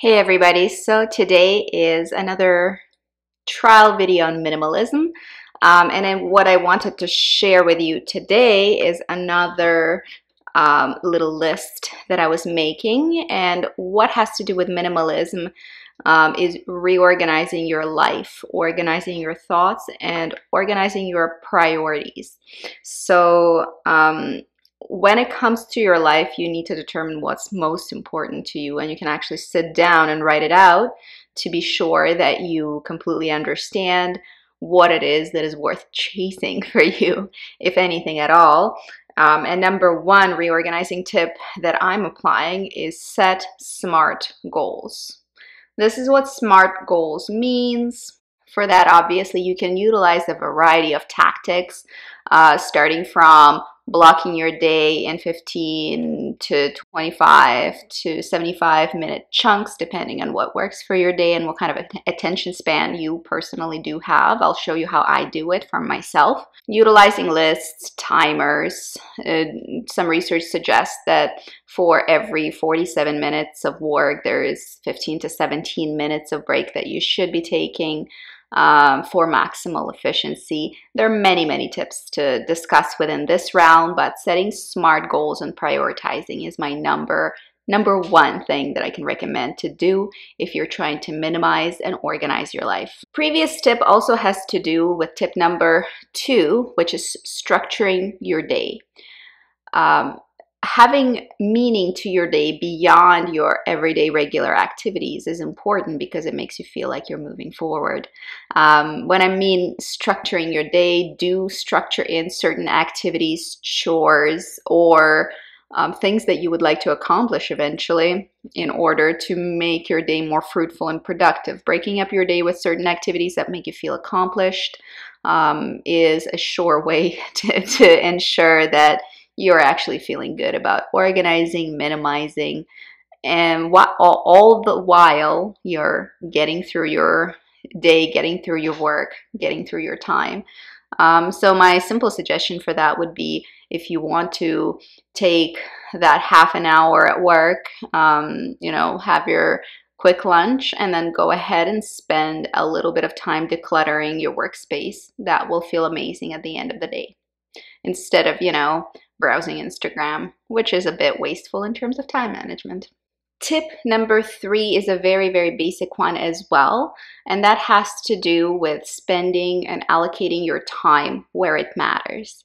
Hey everybody, so today is another trial video on minimalism. And then what I wanted to share with you today is another little list that I was making. And what has to do with minimalism is reorganizing your life, organizing your thoughts, and organizing your priorities. So, when it comes to your life, you need to determine what's most important to you, and you can actually sit down and write it out to be sure that you completely understand what it is that is worth chasing for you, if anything at all. And number one reorganizing tip that I'm applying is set SMART goals. This is what SMART goals means. For that, obviously, you can utilize a variety of tactics, starting from blocking your day in 15 to 25 to 75-minute chunks, depending on what works for your day and what kind of attention span you personally do have. I'll show you how I do it from myself. Utilizing lists, timers. Some research suggests that for every 47 minutes of work, there is 15 to 17 minutes of break that you should be taking. For maximal efficiency. There are many tips to discuss within this round, but setting SMART goals and prioritizing is my number one thing that I can recommend to do if you're trying to minimize and organize your life. Previous tip also has to do with tip number 2, which is structuring your day. Having meaning to your day beyond your everyday regular activities is important because it makes you feel like you're moving forward. When I mean structuring your day, do structure in certain activities, chores, or things that you would like to accomplish eventually in order to make your day more fruitful and productive. Breaking up your day with certain activities that make you feel accomplished is a sure way to ensure that you're actually feeling good about organizing, minimizing, and all the while you're getting through your day, getting through your work, getting through your time. So my simple suggestion for that would be, if you want to take that half an hour at work, have your quick lunch and then go ahead and spend a little bit of time decluttering your workspace. That will feel amazing at the end of the day, instead of, browsing Instagram, which is a bit wasteful in terms of time management. Tip number 3 is a very basic one as well, and that has to do with spending and allocating your time where it matters.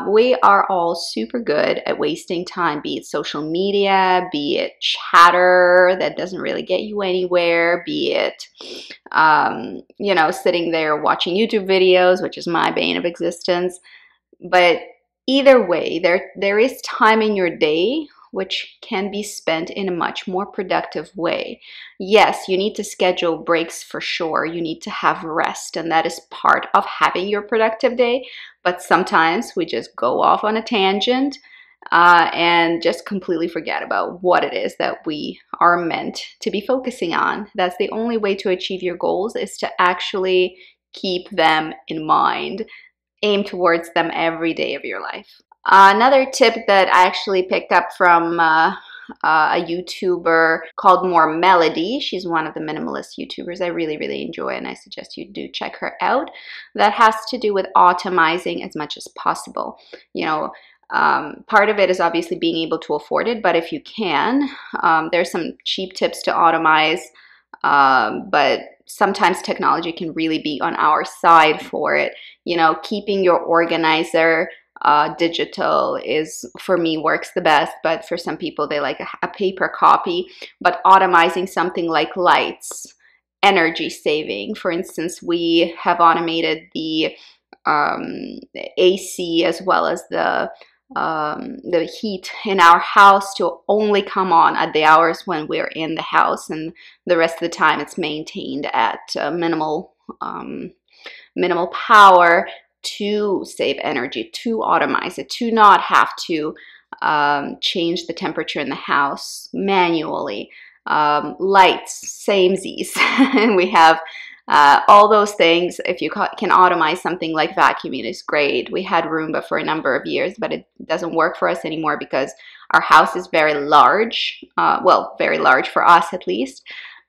We are all super good at wasting time, be it social media, be it chatter that doesn't really get you anywhere, be it sitting there watching YouTube videos, which is my bane of existence. But either way, there is time in your day which can be spent in a much more productive way. Yes, you need to schedule breaks for sure. You need to have rest, and that is part of having your productive day. But sometimes we just go off on a tangent and just completely forget about what it is that we are meant to be focusing on. That's the only way to achieve your goals, is to actually keep them in mind. Aim towards them every day of your life. Another tip that I actually picked up from a YouTuber called More Melody. She's one of the minimalist YouTubers I really enjoy, and I suggest you do check her out. That has to do with automizing as much as possible. Part of it is obviously being able to afford it, but if you can, there's some cheap tips to automize, but sometimes technology can really be on our side for it. Keeping your organizer digital is, for me, works the best, but for some people they like a paper copy. But automizing something like lights, energy saving. For instance, we have automated the AC as well as the heat in our house to only come on at the hours when we're in the house, and the rest of the time it's maintained at minimal power, to save energy, to automize it, to not have to change the temperature in the house manually. Lights, samesies. And we have All those things, if you can automate something like vacuuming, is great. We had Roomba for a number of years, but it doesn't work for us anymore because our house is very large. Well, very large for us at least.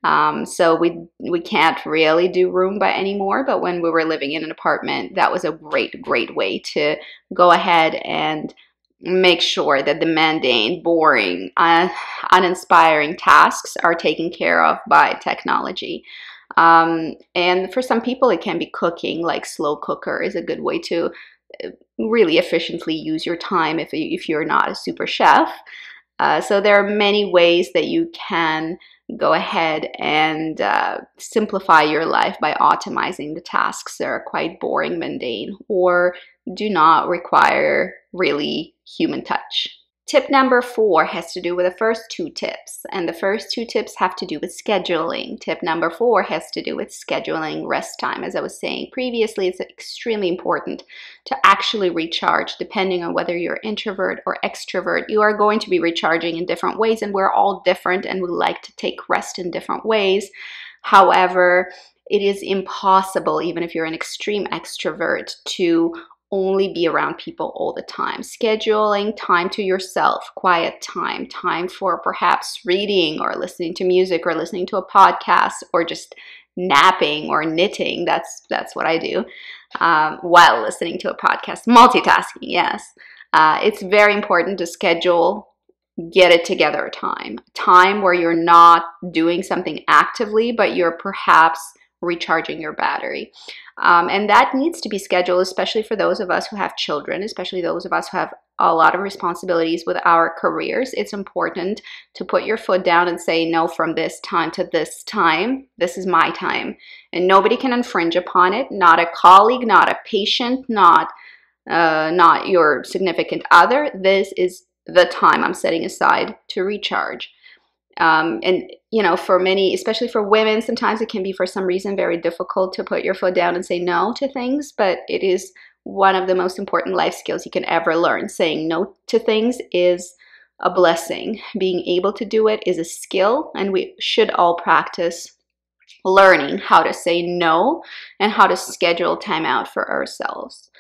So we can't really do Roomba anymore. But when we were living in an apartment, that was a great way to go ahead and make sure that the mundane, boring, uninspiring tasks are taken care of by technology. And for some people, it can be cooking, like slow cooker is a good way to really efficiently use your time if you're not a super chef. So there are many ways that you can go ahead and simplify your life by optimizing the tasks that are quite boring, mundane, or do not require really human touch. Tip number 4 has to do with the first 2 tips, and the first 2 tips have to do with scheduling. Tip number 4 has to do with scheduling rest time. As I was saying previously, it's extremely important to actually recharge. Depending on whether you're introvert or extrovert, you are going to be recharging in different ways, and we're all different and we like to take rest in different ways. However, it is impossible, even if you're an extreme extrovert, to only be around people all the time. Scheduling time to yourself, quiet time, time for perhaps reading or listening to music or listening to a podcast or just napping or knitting. That's what I do while listening to a podcast. Multitasking, yes. It's very important to schedule get it together time where you're not doing something actively, but you're perhaps recharging your battery. And that needs to be scheduled, especially for those of us who have children, especially those of us who have a lot of responsibilities with our careers. It's important to put your foot down and say, no, from this time to this time, this is my time. And nobody can infringe upon it, not a colleague, not a patient, not your significant other. This is the time I'm setting aside to recharge. And you know, for many, especially for women, sometimes it can be for some reason very difficult to put your foot down and say no to things, but it is one of the most important life skills you can ever learn. Saying no to things is a blessing. Being able to do it is a skill, and we should all practice learning how to say no and how to schedule time out for ourselves.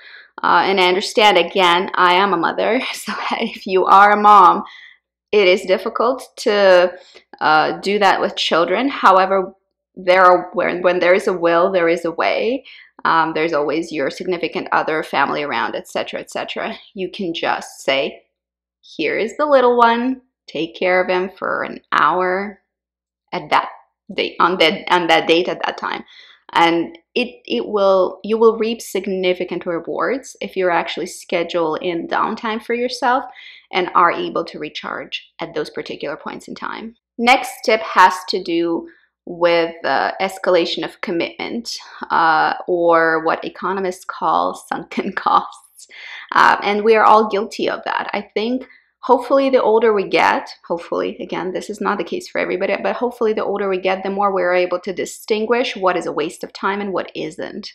And I understand, again, I am a mother, so if you are a mom, it is difficult to do that with children. However, when there is a will, there is a way. There's always your significant other, family around, etc., etc. You can just say, here is the little one, take care of him for an hour at that date, on that date at that time. And you will reap significant rewards if you're actually schedule in downtime for yourself and are able to recharge at those particular points in time. Next tip has to do with escalation of commitment, or what economists call sunken costs. And we are all guilty of that. I think hopefully the older we get, hopefully, again, this is not the case for everybody, but hopefully the older we get, the more we're able to distinguish what is a waste of time and what isn't.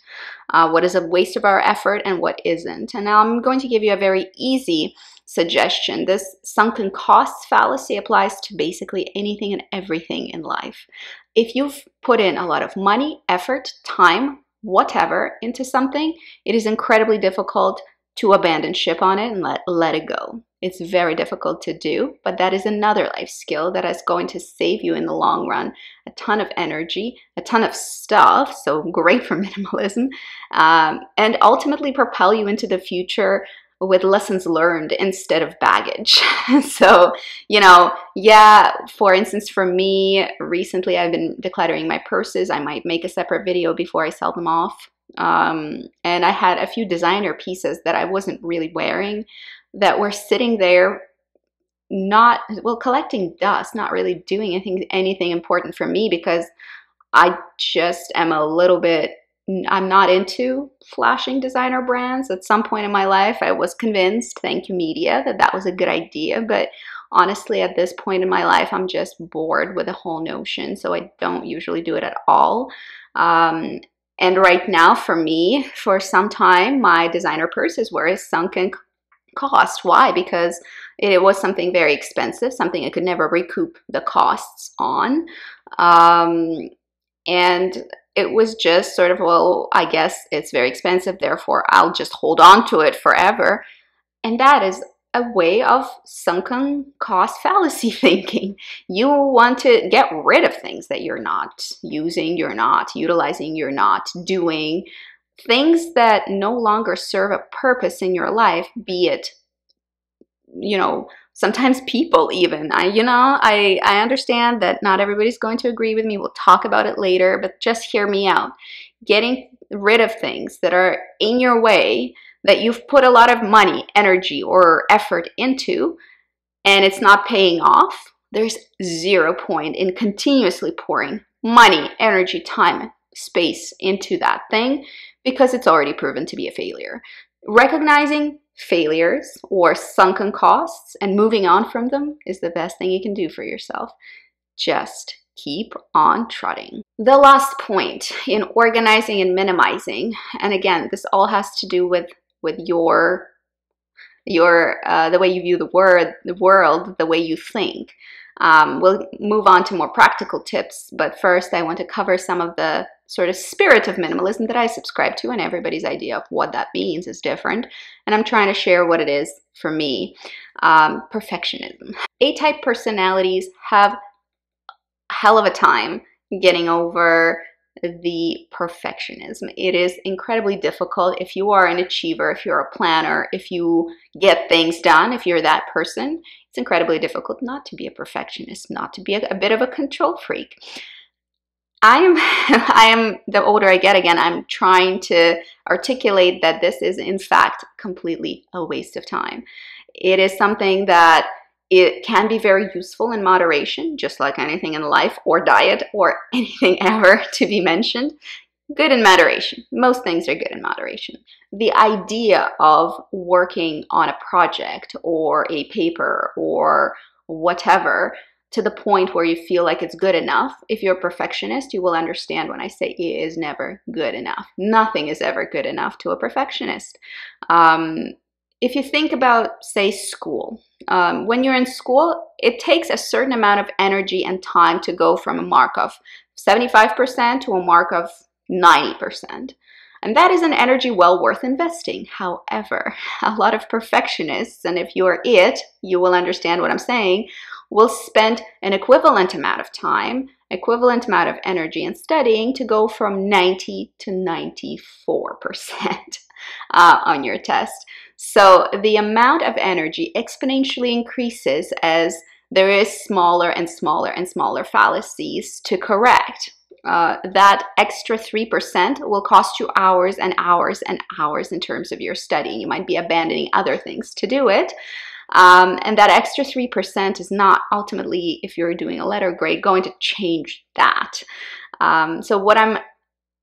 What is a waste of our effort and what isn't. And now I'm going to give you a very easy suggestion. This sunken costs fallacy applies to basically anything and everything in life. If you've put in a lot of money, effort, time, whatever into something, it is incredibly difficult to abandon ship on it and let it go. It's very difficult to do, but that is another life skill that is going to save you in the long run a ton of energy, a ton of stuff, so great for minimalism, and ultimately propel you into the future with lessons learned instead of baggage. So, you know, yeah, for instance, for me, recently I've been decluttering my purses. I might make a separate video before I sell them off. And I had a few designer pieces that I wasn't really wearing that were sitting there, not, well, collecting dust, not really doing anything important for me, because I just am a little bit, I'm not into flashing designer brands. At some point in my life, I was convinced, thank you media, that that was a good idea. But honestly, at this point in my life, I'm just bored with the whole notion. So I don't usually do it at all. And right now, for me, for some time, my designer purses were a sunken cost. Why? Because it was something very expensive, something I could never recoup the costs on. And it was just sort of, well, I guess it's very expensive, therefore I'll just hold on to it forever. And that is a way of sunken cost fallacy thinking. You want to get rid of things that you're not using, you're not utilizing, you're not doing, things that no longer serve a purpose in your life, be it, sometimes people even. I understand that not everybody's going to agree with me. We'll talk about it later, but just hear me out. Getting rid of things that are in your way, that you've put a lot of money, energy, or effort into, and it's not paying off, there's 0 point in continuously pouring money, energy, time, space into that thing because it's already proven to be a failure. Recognizing failures or sunken costs and moving on from them is the best thing you can do for yourself. Just keep on trotting. The last point in organizing and minimizing, and again, this all has to do with your the way you view the world, the way you think. We'll move on to more practical tips, but first I want to cover some of the sort of spirit of minimalism that I subscribe to, and everybody's idea of what that means is different, and I'm trying to share what it is for me. Perfectionism. A-type personalities have a hell of a time getting over the perfectionism. It is incredibly difficult if you are an achiever, if you're a planner, if you get things done, if you're that person. It's incredibly difficult not to be a perfectionist, not to be a bit of a control freak. I am, the older I get, again, I'm trying to articulate that this is in fact completely a waste of time. It is something that it can be very useful in moderation, just like anything in life or diet or anything ever to be mentioned. Good in moderation. Most things are good in moderation. The idea of working on a project or a paper or whatever to the point where you feel like it's good enough, if you're a perfectionist, you will understand when I say it is never good enough. Nothing is ever good enough to a perfectionist. If you think about, say, school, when you're in school, it takes a certain amount of energy and time to go from a mark of 75% to a mark of 90%. And that is an energy well worth investing. However, a lot of perfectionists, and if you're it, you will understand what I'm saying, will spend an equivalent amount of time, equivalent amount of energy and studying to go from 90 to 94% on your test. So the amount of energy exponentially increases as there is smaller and smaller and smaller fallacies to correct. That extra 3% will cost you hours and hours and hours in terms of your studying. You might be abandoning other things to do it. And that extra 3% is not ultimately, if you're doing a letter grade, going to change that. So what I'm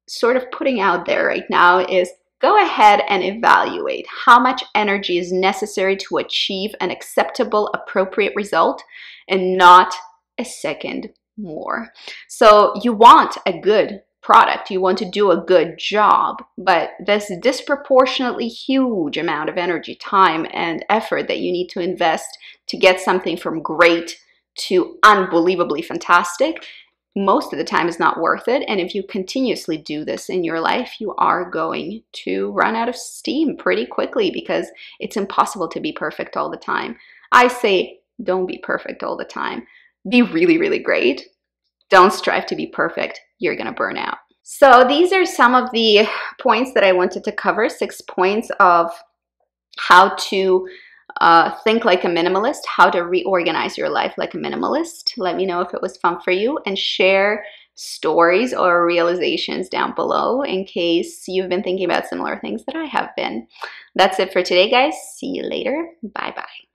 sort of putting out there right now is go ahead and evaluate how much energy is necessary to achieve an acceptable, appropriate result and not a second more. So you want a good product, you want to do a good job, but this disproportionately huge amount of energy, time, and effort that you need to invest to get something from great to unbelievably fantastic, most of the time is not worth it. And if you continuously do this in your life, you are going to run out of steam pretty quickly because it's impossible to be perfect all the time. I say don't be perfect all the time. Be really, really great. Don't strive to be perfect. You're going to burn out. So these are some of the points that I wanted to cover, 6 points of how to think like a minimalist, how to reorganize your life like a minimalist. Let me know if it was fun for you and share stories or realizations down below in case you've been thinking about similar things that I have been. That's it for today, guys. See you later. Bye-bye.